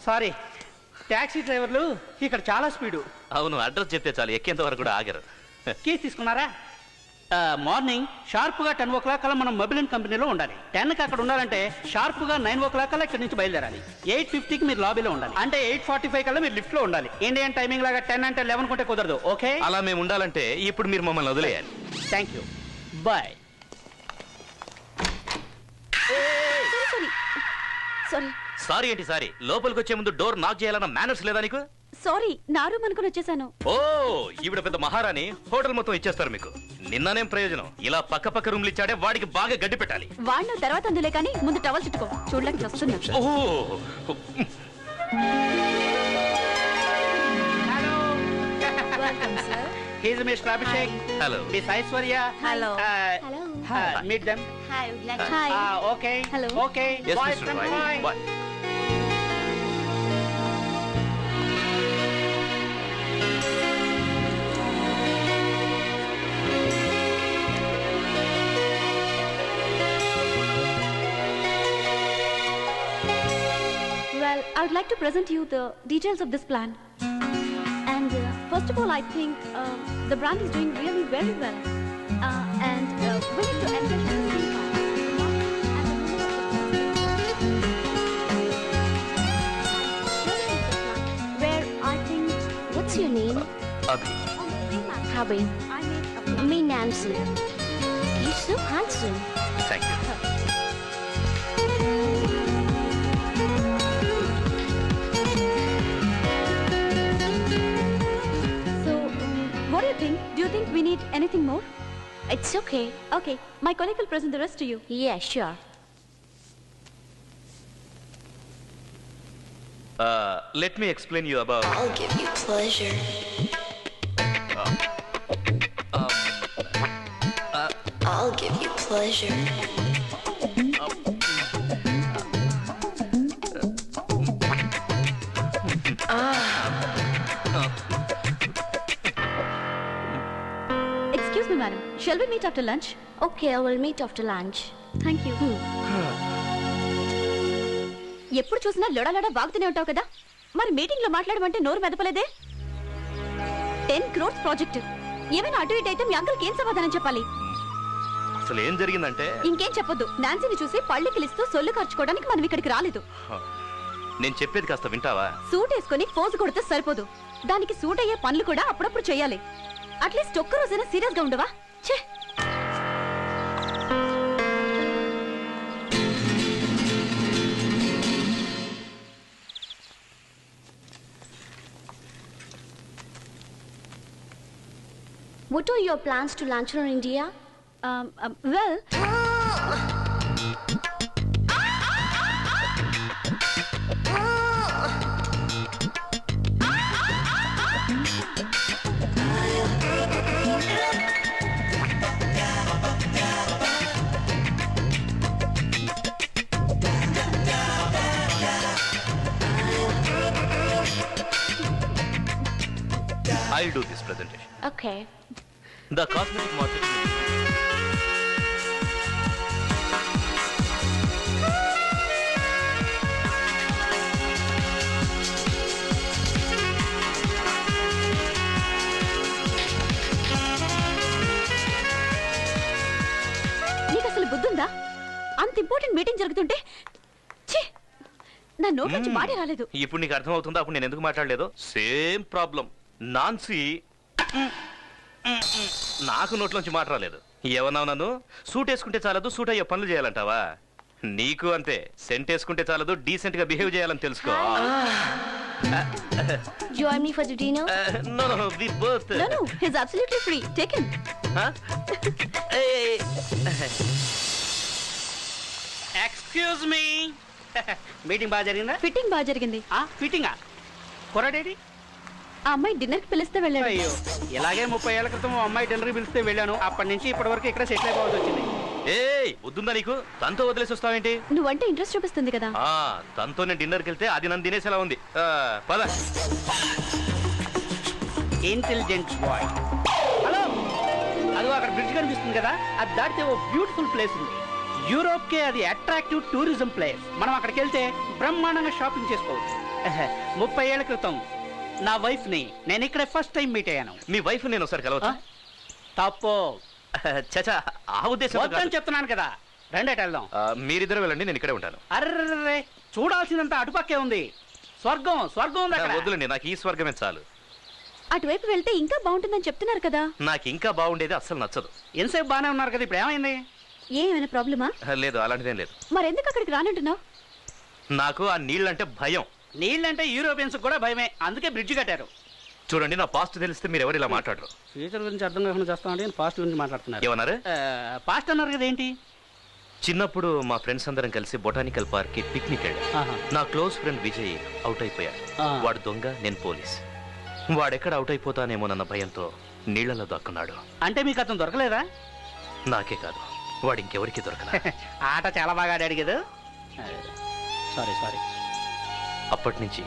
Sorry, taxi డ్రైవర్లు ఇక్కడ చాలా స్పీడు. అవును, అడ్రస్ చెప్తే చాలు, ఎక్కేంత వరకు కూడా ఆగరు. కీస్ తీసుకున్నారా? మార్నింగ్ షార్ప్గా 10 o'clock కల్లా మనం మొబైల్ కంపెనీలో ఉండాలి. 10కి అక్కడ ఉండాలంటే షార్ప్గా 9 o'clock కల్లా ఇక్కడ నుంచి బయలుదేరాలి. 8:50కి మీరు లాబీలో ఉండాలి. అంటే 8:45 కల్లా మీరు లిఫ్ట్లో ఉండాలి. ఇండియన్ టైమింగ్ లాగా 10 అంటే 11 కొంటే కుదరదు. ఓకే, అలా మేము ఉండాలంటే ఇప్పుడు మీరు మమ్మల్ని వదిలేయాలి. Thank you, boy. సారీ ఏంటి సారీ? లోపలికి వచ్చే ముందు డోర్ నాక్ చేయాలన్న మేనర్స్ లేదా నీకు? సారీ, నా రూమ్ అనుకుని వచ్చేసాను. ఓ, ఈవిడ పెద్ద మహారాణి, హోటల్ మొత్తం ఇచ్చేస్తారు మీకు. నిన్ననేం ప్రయోజనం? ఇలా పక్క పక్క రూమ్లు ఇచ్చాడే, వాడికి బాగా గడ్డి పెట్టాలి. వాడిన తర్వాత అందులే కానీ ముందు టవల్ చుట్టుకో, చూడలేక వస్తున్నా. ఓహో, He's Mr. Abhishek. Hello. Miss Aishwarya. Hello. Hello. Meet them. Hi, would you like to... Hi. Okay. Hello. Okay. yes, Boys Mr. and Roy. boys. What? Well, I would like to present you the details of this plan. And first of all, I think the brand is doing really very well. And we need to engage in the where I think... What's your name? Abhi. Abhi. I made a plan. Me, Nancy. You're so handsome. Thank you. So, what do you think? Do you think we need anything more? It's okay. Okay, my colleague will present the rest to you. Yeah, sure. Let me explain you about. I'll give you pleasure. I'll give you pleasure. Excuse me, madam. Shall we meet after lunch? Okay, I will meet after lunch. Thank you. ఎప్పుడు చూసినా లొడలొడ వాగుతూనే ఉంటావు కదా, మరి meeting లో మాట్లాడమంటే నోరు మెదపలేదే? 10 crores project, ఏమైనా అటు ఇటు అయితే మీ అంకుల్కి ఏం సమాధానం చెప్పాలి? అసలు ఏం జరిగిందంటే, ఇంకేం చెప్పొద్దు. నాన్సీని చూసి పళ్ళు కిలిస్తూ సొల్లు ఖర్చుకోవడానికి మనం ఇక్కడికి రాలేదు. నేను చెప్పేది కాస్త వింటావా? సూట్ వేసుకొని పోజు కొడితే సరిపోదు, దానికి సూట్ అయ్యే పనులు కూడా అప్పుడప్పుడు చేయాలి. అట్లీస్ట్ ఒక్క రోజైనా సీరియస్ గా ఉండవా? ఛే! What are your plans to lunch in India? Well, I'll do this presentation. Okay. The cosmetic marketing. నీకు అసలు బుద్ధుందా? అంత ఇంపార్టెంట్ మీటింగ్ జరుగుతుంటే ఛీ, నా నోట్ నుంచి మాటే రాలేదు. ఇప్పుడు నీకు అర్థం అవుతుందా అప్పుడు నేను ఎందుకు మాట్లాడలేదు? Same problem. నాన్సీ నాకు నోట్లోంచి మాట రాలేదు. ఏమన్నావు నన్ను? సూట్ వేసుకుంటే చాలదు, సూట్ అయ్యే పనులు చేయాలంటావా? నీకు అంతే, సెంట్ వేసుకుంటే చాలదు, డీసెంట్ గా బిహేవ్ చేయాలని తెలుసుకో. Join me for the dinner? No, we both. No, he's absolutely free. Take him. Excuse me. Meeting బాగా జరిగిందా? ఫిట్టింగ్ బాగా జరిగింది. ఫిట్టింగా? కొరడేడి? ఆ అమ్మాయి డిన్నర్ కి పిలిస్తే వెళ్ళాడు. అయ్యో, ఇలాగే 30 ఏళ్ల క్రితం అమ్మాయి డిన్నర్ పిలిస్తే వెళ్ళాను. అప్పటి నుంచి ఇప్పటి వరకు ఇక్కడ సెటిల్ అయిపోవాల్సి వచ్చింది. ఏయ్, వద్దుందా నీకు? తనతో వదిలేసి వస్తావేంటి? నువ్వంటే ఇంట్రెస్ట్ చూపిస్తుంది కదా. తనతో నేను డిన్నర్కి వెళ్తే అది నన్ను తినేసేలా ఉంది. పద. Intelligent boy. హలో, అదిగో అక్కడ బ్రిడ్జ్ కనిపిస్తుంది కదా, అది దాటితే ఓ బ్యూటిఫుల్ ప్లేస్ ఉంది. యూరోప్ కే అది అట్రాక్టివ్ టూరిజం ప్లేస్. మనం అక్కడికి వెళ్తే బ్రహ్మాండంగా షాపింగ్ చేసుకోవచ్చు. 30 ఏళ్ల క్రితం నా వైఫ్ ని నేను ఇక్కడ ఫస్ట్ టైం మీట్ అయ్యాను. మీ వైఫ్ నేను ఒకసారి కలవచ్చా? తప్పు. చచా, ఆ ఉద్దేశం వద్దని చెప్తున్నాను కదా. రెండేట వెళ్దాం. మీరిద్దరు వెళ్ళండి, నేను ఇక్కడే ఉంటాను. అర్రే, చూడాల్సిందంతా అటుపక్కే ఉంది. స్వర్గం స్వర్గం ఉంది అక్కడ. వద్దులండి, నాకు ఈ స్వర్గమే చాలు. అటువైపు వెళ్తే ఇంకా బాగుంటుందని చెప్తున్నారు కదా. నాకు ఇంకా బాగుండేది అస్సలు నచ్చదు. ఎంతసేపు బాగానే ఉన్నారు కదా, ఇప్పుడు ఏమైంది? ఏమైనా ప్రాబ్లమా? లేదు, అలాంటిదేం లేదు. మరెందుకు అక్కడికి రానంటున్నావు? నాకు ఆ నీళ్ళంటే భయం. నీళ్ళంటే యూరోపియన్స్ కూడా భయమే, అందుకే బ్రిడ్జ్ కట్టారు. చూడండి, నా పాస్ట్ తెలిస్తే మీరు ఎవరు ఇలా మాట్లాడరు. ఫ్యూచర్ గురించి అర్థం కాకుండా చేస్తామంటే పాస్ట్ గురించి మాట్లాడుతున్నారు. ఏమన్నారు? పాస్ట్ అన్నారు కదా, ఏంటి? చిన్నప్పుడు మా ఫ్రెండ్స్ అందరం కలిసి బొటానికల్ పార్క్ కి పిక్నిక్ వెళ్ళాం. నా క్లోజ్ ఫ్రెండ్ విజయ్ అవుట్ అయిపోయాడు. వాడు దొంగ, నేను పోలీస్. వాడెక్కడ అవుట్ అయిపోతానేమోనన్న భయంతో నీళ్లలో దాక్కున్నాడు. అంటే మీకు అతను దొరకలేదా? నాకే కాదు, వాడు ఇంకెవరికి దొరకలా. ఆట చాలా బాగా ఆడాడు కదా. సారీ. అప్పటి నుంచి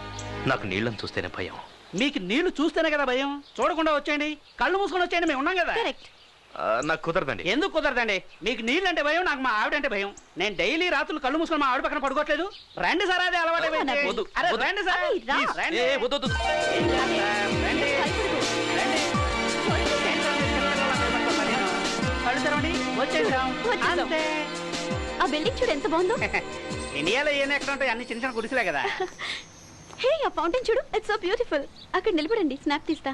నాకు నీళ్ళని చూస్తేనే భయం. మీకు నీళ్లు చూస్తేనే కదా భయం. చూడకుండా వచ్చేయండి, కళ్ళు మూసుకొని వచ్చేయండి, మేము ఉన్నాం కదా. కరెక్ట్. నాకు కుదరదండి. ఎందుకు కుదరదండి? మీకు నీళ్ళు అంటే భయం, నాకు మా ఆవిడంటే భయం. నేను డైలీ రాత్రులు కళ్ళు మూసుకొని మా ఆవిడ పక్కన పడుకోవట్లేదు. రండి సార్, అదే అలవాటు. రండి సార్, రండి. కళ్ళు తెరవండి, వచ్చేసాం. ఆ బిల్డింగ్ చూడు ఎంత బాగుందో. ఇండియాలో ఏం ఎక్కడ ఉంటాయి, అన్ని చిన్న చిన్న గుడిసెలే కదా. హే, ఆ ఫౌంటైన్ చూడు, ఇట్స్ సో బ్యూటిఫుల్. అక్కడ నిలబడండి, స్నాప్ తీస్తా.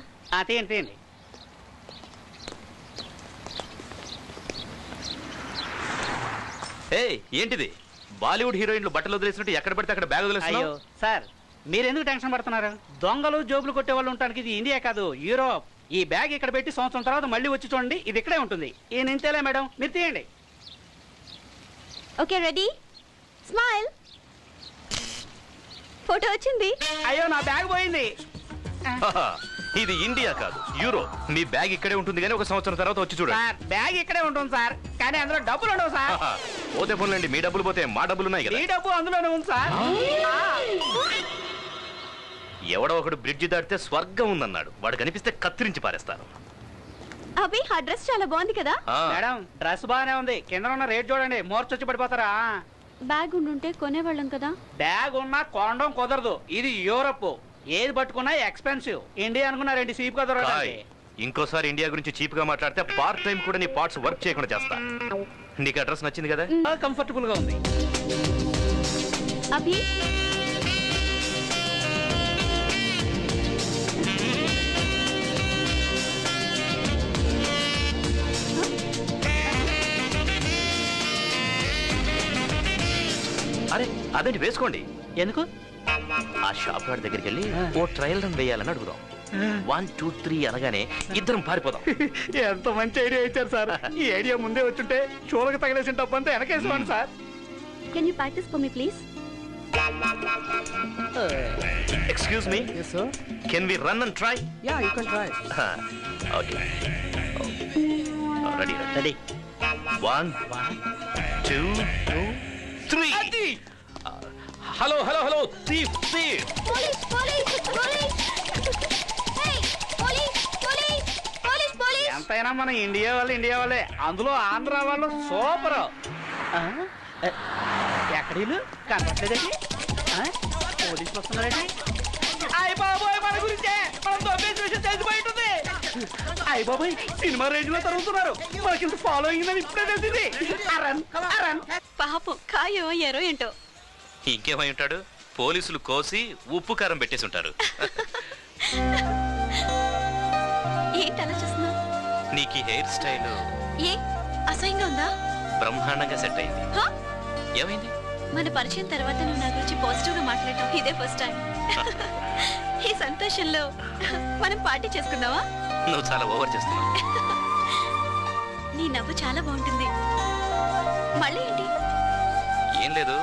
తీయండి. ఏంటిది? బాలీవుడ్ హీరోయిన్లు బట్టలు వదిలేసినట్టు ఎక్కడ పడితే అక్కడ బ్యాగ్ వదిలేస్తున్నావు? అయ్యో సార్, మీరు ఎందుకు టెన్షన్ పడుతున్నారు? దొంగలు జోబులు కొట్టే వాళ్ళు ఉంటానికి ఇది ఇండియా కాదు, యూరోప్. ఈ బ్యాగ్ ఇక్కడ పెట్టి సంవత్సరం తర్వాత మళ్ళీ వచ్చి చూడండి, ఇది ఇక్కడే ఉంటుంది. ఈ నింతేలే మేడం, మీరు తీయండి. Okay, ready, smile. ఫోటో వచ్చింది. అయ్యో, నా బ్యాగ్ పోయింది. ఇది ఇండియా కాదు, యూరోప్. మీ బ్యాగ్ ఇక్కడే ఉంటుంది కానీ ఒక సంవత్సరం తర్వాత వచ్చి చూడండి. సార్, బ్యాగ్ ఇక్కడే ఉంటుంది సార్, కానీ అందులో డబ్బులు ఉండవు సార్. పోతే పోన్లేండి, మీ డబ్బులు పోతే మా డబ్బులు ఉన్నాయి కదా. ఈ డబ్బు అందులోనే ఉంది సార్. ఎవడో ఒకడు బ్రిడ్జి దాటితే స్వర్గం ఉందన్నాడు. వాడు కనిపిస్తే కత్తిరించి పారేస్తారు. అభి, ఆ డ్రెస్ చాలా బాగుంది కదా. మేడం, డ్రెస్ బాగానే ఉంది, కింద ఉన్న రేట్ చూడండి, మోర్చొచ్చి పడిపోతారా. బ్యాగ్ ఉండుంటే కొనేవాళ్ళం కదా. బ్యాగ్ ఉన్నా కొనడం కుదరదు, ఇది యూరప్. ఏది పట్టుకున్నా ఎక్స్పెన్సివ్. ఇండియా అనుకున్నారండి చీప్ గా దొరకడానికి. ఇంకోసారి ఇండియా గురించి చీప్ గా మాట్లాడితే పార్ట్ టైం కూడా నీ పార్ట్స్ వర్క్ చేయకుండా చేస్తా. నీకు అడ్రస్ నచ్చింది కదా? కంఫర్టబుల్ గా ఉంది. అభి, అరే అదేంటి, వేసుకోండి. ఎందుకు? ఆ షాప్ వాడి దగ్గరికి వెళ్ళి ఓ ట్రయల్ రన్ వేయాలని అడుగుదాం. 1 2 3 అనగానే ఇద్దరం పారిపోదాం. ఎంత మంచి ఐడియా ఇచ్చారు సార్. ఈ ఐడియా ముందే వచ్చుంటే షోలకు తగిలేసిన డబ్బు అంతా వెనకేసుకోండి sir. Can you practice for me please? Excuse me, can we run and try? Ya, you can try. Okay, ready. Ready. 1 2 3. Hello thief. Police! Hey! Police! ఎంతైనా మన ఇండియా వాళ్ళే, అందులో ఆంధ్ర వాళ్ళు సూపర్. ఎక్కడీలు కనపట్లేదండి? పోలీసులు వస్తున్నారండి. అయ్య బాబోయ్, మన గురించే, మనం దొబ్బేసి విషయం తెలిసిపోయి ఉంటుంది. అయ్య బాబోయ్, సినిమా రేంజ్ లో తరుగుతున్నారు. మనకింత ఫాలో అయిందని ఇప్పుడే తెలిసింది. అరన్. పాపం, కాయో ఎరో ఏంటో. ఇంకేమై ఉంటాడు? పోలీసులు కోసి ఉప్పు కారం పెట్టేసి ఉంటారు. ఏంటి అలా చూస్తున్నావు? నీకు హెయిర్ స్టైల్ ఏ అసహ్యంగా ఉందా? బ్రహ్మాండంగా సెట్ అయింది. ఏమైంది? మన పరిచయం తర్వాత నువ్వు నా గురించి పాజిటివ్ గా మాట్లాడటం ఇదే ఫస్ట్ టైం. ఈ సంతోషంలో మనం పార్టీ చేసుకుందామా? నువ్వు చాలా ఓవర్ చేస్తున్నావు. నీ నవ్వు చాలా బాగుంటుంది. మళ్ళీ ఏంటి? ఏం లేదు,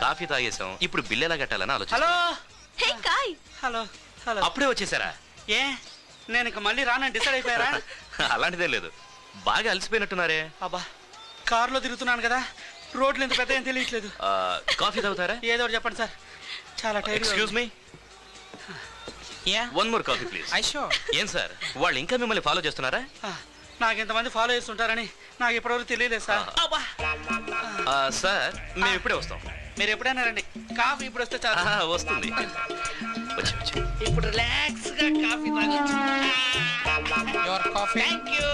కాఫీ తాగేసాం, ఇప్పుడు బిల్ ఎలా కట్టాలని ఆలోచన. హలో. హే కాయ్. హలో. అప్పుడే వచ్చేసారా? ఏ, నేను ఇక మళ్ళీ రానని డిసైడ్ అయిపోయారా? అలాంటిదే లేదు, బాగా అలసిపోయినట్టున్నారే. అబ్బా, కారులో తిరుగుతున్నాను కదా, రోడ్లు ఎంత పెద్ద ఏం తెలియట్లేదు. కాఫీ తాగుతారా? ఏదో ఒకటి చెప్పండి సార్, చాలా time. Excuse me, one more coffee please. ఏం సార్, వాళ్ళు ఇంకా మిమ్మల్ని ఫాలో చేస్తున్నారా? నాకు ఇంతమంది ఫాలో చేస్తుంటారని నాకు ఇప్పటివరకు తెలియలేదు సార్. సార్ మేము ఇప్పుడే వస్తాం. మీరు ఎప్పుడైనా రండి, కాఫీ ఇప్పుడు వస్తే చాలా వస్తుంది. ఇప్పుడు రిలాక్స్ గా కాఫీ తాగొచ్చు. Your coffee. Thank you.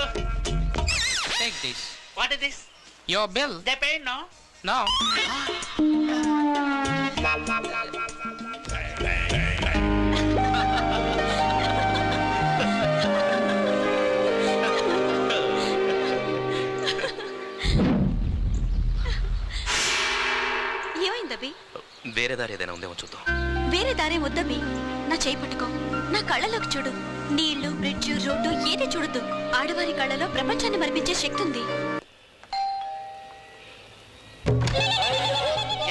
Take this. What is this? Your bill. They paid, no? No. ఏమైందబ్బి? వేరే దారి ఏదైనా ఉందేమో చూద్దాం. వేరే దారే వద్దబ్బి. నా చేయి పట్టుకో, నా కళ్ళలోకి చూడు. నీళ్లు, బ్రిడ్జ్, రోడ్డు ఏది చూడద్దు. ఆడవారి కళ్ళలో ప్రపంచాన్ని మరిపించే శక్తి ఉంది.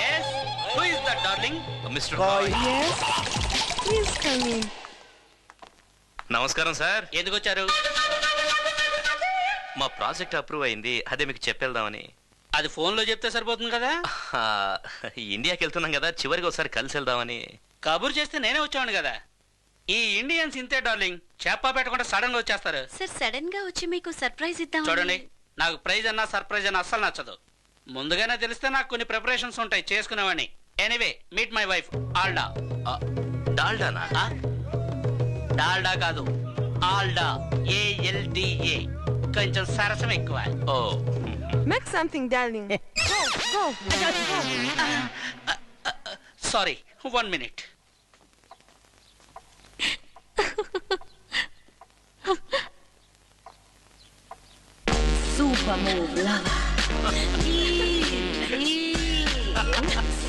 Yes. Who is that, darling? Mister boy. Please come in. నమస్కారం సార్. ఎందుకు వచ్చారు? మా ప్రాజెక్ట్ అప్రూవ్ అయింది, అదే మీకు చెప్పేద్దామని. అది ఫోన్ లో చెప్తే సరిపోతుంది కదా. ఇండియాకి వెళ్తున్నాం కదా, చివరికి ఒకసారి కలిసి వెళ్దామని. కబురు చేస్తే నేనే వచ్చాను కదా. ఈ ఇండియన్స్ ఇంతే డార్లింగ్, చెప్పా పెట్టకుండా సడన్ గా వచ్చేస్తారు. సార్ సడన్ గా వచ్చి మీకు సర్ప్రైజ్ ఇద్దాం. చూడండి, నాకు ప్రైజ్ అన్నా సర్ప్రైజ్ అన్నా అస్సలు నచ్చదు. ముందుగానే తెలిస్తే నాకు కొన్ని ప్రిపరేషన్స్ ఉంటాయి, చేసుకునేవాడిని. Anyway, meet my wife Alda. డాల్డానా? డాల్డా కాదు, ఆల్డా. ALDA. కొంచెం సరసం ఎక్కువ. ఓ, Make something, darling. Go, go. Sorry, 1 minute. Super move, lover.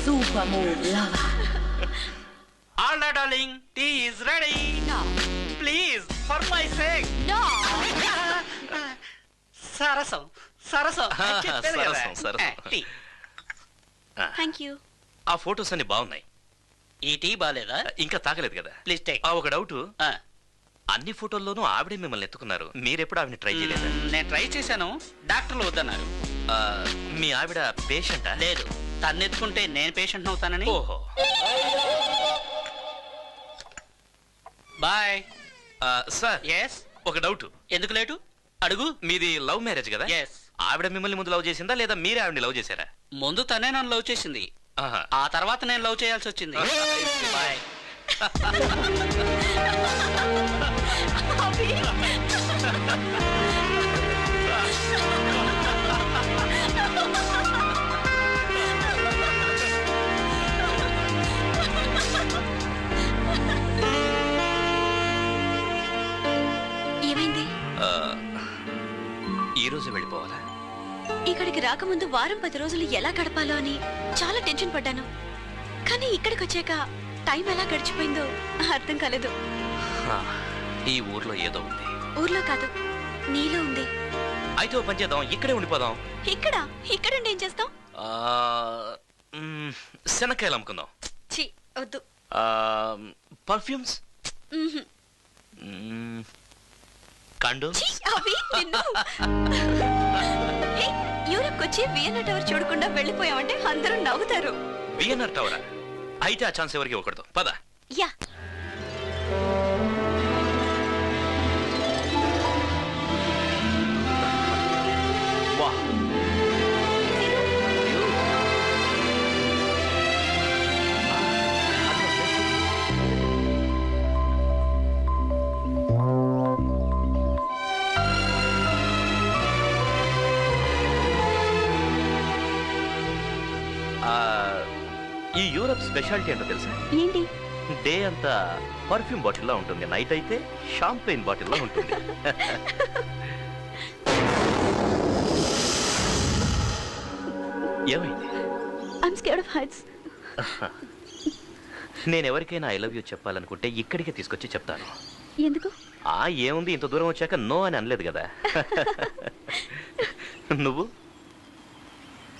Super move, lover. Alda darling, tea is ready. Please, for my sake. సరసం సరసం చెప్పాను కదా. సరసం, సరసం. టీ. Thank you. ఆ ఫొటోస్ అన్ని బాగున్నాయి. ఈ టీ బాలేదా? ఇంకా తాగలేదు కదా. Please take. ఒక డౌట్, అన్ని ఫోటోల్లోనూ ఆవిడే మిమ్మల్ని ఎత్తుకున్నారు, మీరెప్పుడు ఆవిడని ట్రై చేయలేదు? నేను ట్రై చేశాను, డాక్టర్లు వద్దన్నారు. మీ ఆవిడ పేషెంటా? లేదు, తను ఎత్తుకుంటే నేను పేషెంట్ అవుతానని. ఓహో. బాయ్. Sir, yes. ఒక డౌట్. ఎందుకు లేటు? అడుగు. మీది లవ్ మ్యారేజ్ కదా? ఎస్. ఆవిడ మిమ్మల్ని ముందు లవ్ చేసిందా లేదా మీరే ఆవిడని లవ్ చేశారా? ముందు తనే నన్ను లవ్ చేసింది, ఆ తర్వాత నేను లవ్ చేయాల్సి వచ్చింది. బాయ్. ఏమైంది? ఈ రోజు వెళ్ళిపోవాలా? ఇక్కడికి రాకముందు వారం 10 రోజులు ఎలా గడపాలో అని చాలా టెన్షన్ పడ్డాను. కానీ ఇక్కడికి వచ్చాక టైం ఎలా గడిచిపోయిందో అర్థం కాలేదు. ఈ ఊర్లో ఏదో ఉంది. ఊర్లో కాదు, నీలో ఉంది. అయితే ఓ పని చేద్దాం, ఇక్కడే ఉండిపోదాం. ఇక్కడుండి ఏం చేస్తాం? శనక్కాయలు అమ్ముకుందాం. ఛీ, వద్దు. Perfumes, condoms. అవి నిన్ను. యూరప్ వచ్చి వియన్నా టవర్ చూడకుండా వెళ్ళిపోయామంటే అందరూ నవ్వుతారు. వియన్నా టవరా? అయితే ఆ ఛాన్స్ ఎవరికి ఇవ్వకూడదు. పద. యా. ఈ యూరప్ స్పెషాలిటీ ఏంటో తెలుసా? ఏంటి? డే అంతా పర్ఫ్యూమ్ బాటిల్లో ఉంటుంది, నైట్ అయితే షాంపెయిన్ బాటిల్లో ఉంటుంది. ఏమైంది? I'm scared of heights. నేను ఎవరికైనా ఐ లవ్ యూ చెప్పాలనుకుంటే ఇక్కడికే తీసుకొచ్చి చెప్తాను. ఎందుకు? ఏముంది, ఇంత దూరం వచ్చాక నో అని అనలేదు కదా. నువ్వు?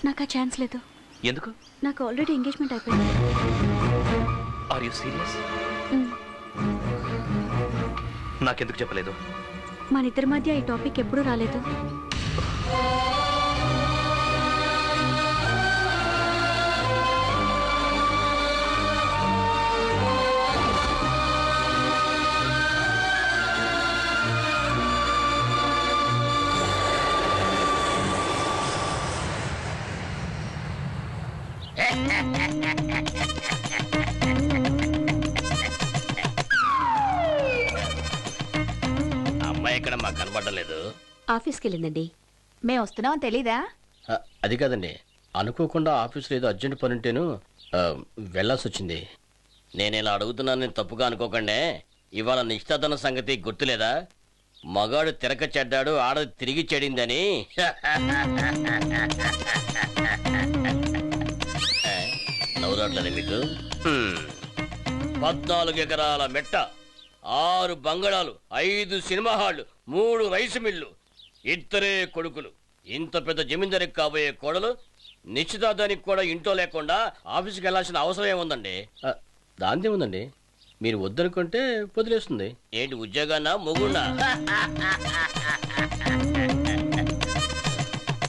నాకు ఆ ఛాన్స్ లేదు. ఎందుకు? నాకు ఆల్రెడీ ఎంగేజ్మెంట్ అయిపోయింది. Are you serious? నాకెందుకు చెప్పలేదు? మన ఇద్దరి మధ్య ఈ టాపిక్ ఎప్పుడూ రాలేదు. కనబడలేదు. ఆఫీస్కి వెళ్ళిందండి. మేము వస్తున్నాం తెలీదా? అది కాదండి, అనుకోకుండా ఆఫీసులో ఏదో అర్జెంట్ పని ఉంటేను వెళ్ళాల్సి వచ్చింది. నేను ఇలా అడుగుతున్నాను, నేను తప్పుగా అనుకోకండి. ఇవాళ నిశ్చితార్థన సంగతి గుర్తులేదా? మగాడు తిరక చెడ్డాడు, ఆడది తిరిగి చెడిందని. నవ్వురాట్లేదు మీకు? 14 ఎకరాల మెట్ట, 6 బంగళాలు, 5 సినిమా హాళ్లు, 3 రైసు మిల్లు, 2 కొడుకులు. ఇంత పెద్ద జమీందారికి కాబోయే కోడలు నిశ్చితార్థానికి కూడా ఇంట్లో లేకుండా ఆఫీస్కి వెళ్ళాల్సిన అవసరం ఏముందండి? దాందే ఉందండి, మీరు వద్దనుకుంటే వదిలేస్తుంది. ఏంటి ఉద్యోగాన్నా మొగున్నా?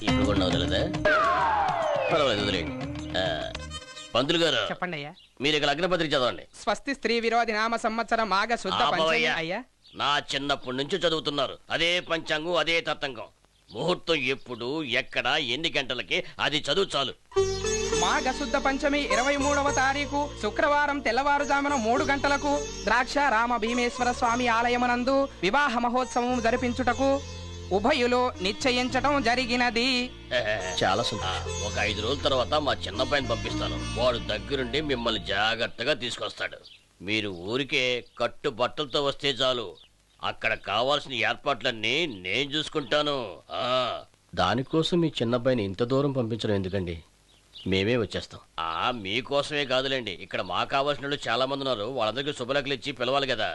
ఇప్పుడు కూడా వదలదా? పర్వాలేదు, వదిలేండి. పంతులు గారు చెప్పండి అయ్యా. మీరు ఇక లగ్నపత్రిక చదవండి. స్వస్తి స్త్రీ విరోధి నామ సంవత్సరం మాఘ శుద్ధ పంచమి. అయ్యా, నా చిన్నప్పటి నుంచి చదువుతున్నారు. అదే పంచాంగం, అదే తతంగం. ముహూర్తం ఎప్పుడు, ఎక్కడ, ఎన్ని గంటలకి, అది చదువు చాలు. మాఘ శుద్ధ పంచమి 23వ తారీఖు శుక్రవారం తెల్లవారుజామున 3 గంటలకు ద్రాక్ష రామ భీమేశ్వర స్వామి ఆలయమునందు వివాహ మహోత్సవం జరిపించుటకు ఉభయులు నిశ్చయించటం జరిగినది. చాలా సంతోషం. ఒక 5 రోజుల తర్వాత మా చిన్నబ్బాయిని పంపిస్తాను. వాడు దగ్గరుండి మిమ్మల్ని జాగ్రత్తగా తీసుకొస్తాడు. మీరు ఊరికే కట్టు బట్టలతో వస్తే చాలు. అక్కడ కావాల్సిన ఏర్పాట్లన్నీ నేను చూసుకుంటాను. దానికోసం మీ చిన్నబ్బాయిని ఇంత దూరం పంపించడం ఎందుకండి? మేమే వచ్చేస్తాం. మీకోసమే కాదులేండి, ఇక్కడ మా కావాల్సిన వాళ్ళు చాలా మంది ఉన్నారు. వాళ్ళందరికీ శుభలేఖలు ఇచ్చి పిలవాలి కదా.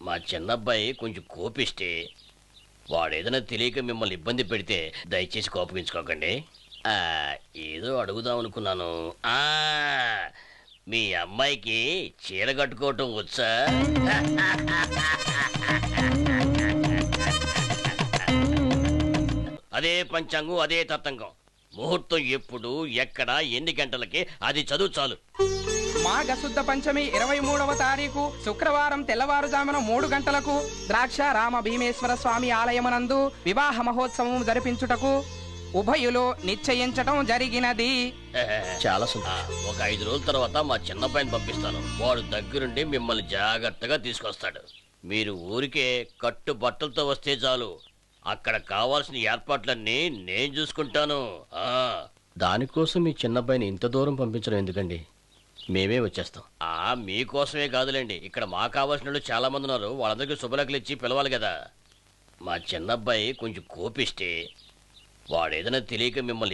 మా చిన్నబ్బాయి కొంచెం కోపిస్తే, వాడు ఏదైనా తెలియక మిమ్మల్ని ఇబ్బంది పెడితే దయచేసి కోపగించుకోకండి. ఏదో అడుగుదాం అనుకున్నాను. మీ అమ్మాయికి చీర కట్టుకోవటం వచ్చా? అదే పంచాంగం, అదే తతంగం. ముహూర్తం ఎప్పుడు, ఎక్కడ, ఎన్ని గంటలకి, అది చదువు చాలు. మాఘ శుద్ధ పంచమి 23వ తారీఖు శుక్రవారం తెల్లవారుజామున 3 గంటలకు ద్రాక్ష రామ భీమేశ్వర స్వామి ఆలయమునందు వివాహ మహోత్సవం జరిపించుటకు ఉభయులు నిశ్చయించటం జరిగినది. చాలా సంతోషం. ఒక 5 రోజుల తర్వాత మా చిన్నబ్బాయిని పంపిస్తాను. వాడు దగ్గరుండి మిమ్మల్ని జాగ్రత్తగా తీసుకొస్తాడు. మీరు ఊరికే కట్టు బట్టలతో వస్తే చాలు. అక్కడ కావాల్సిన ఏర్పాట్లన్నీ నేను చూసుకుంటాను. దానికోసం మీ చిన్నబ్బాయిని ఇంత దూరం పంపించడం ఎందుకండి? మేమే వచ్చేస్తాం. మీకోసమే కాదులేండి, ఇక్కడ మా కావాల్సిన వాళ్ళు చాలా మంది ఉన్నారు. వాళ్ళందరికీ శుభలేఖలు ఇచ్చి పిలవాలి కదా. మా చిన్నబ్బాయి కొంచెం కోపిస్తే, వాడు ఏదైనా తెలియక మిమ్మల్ని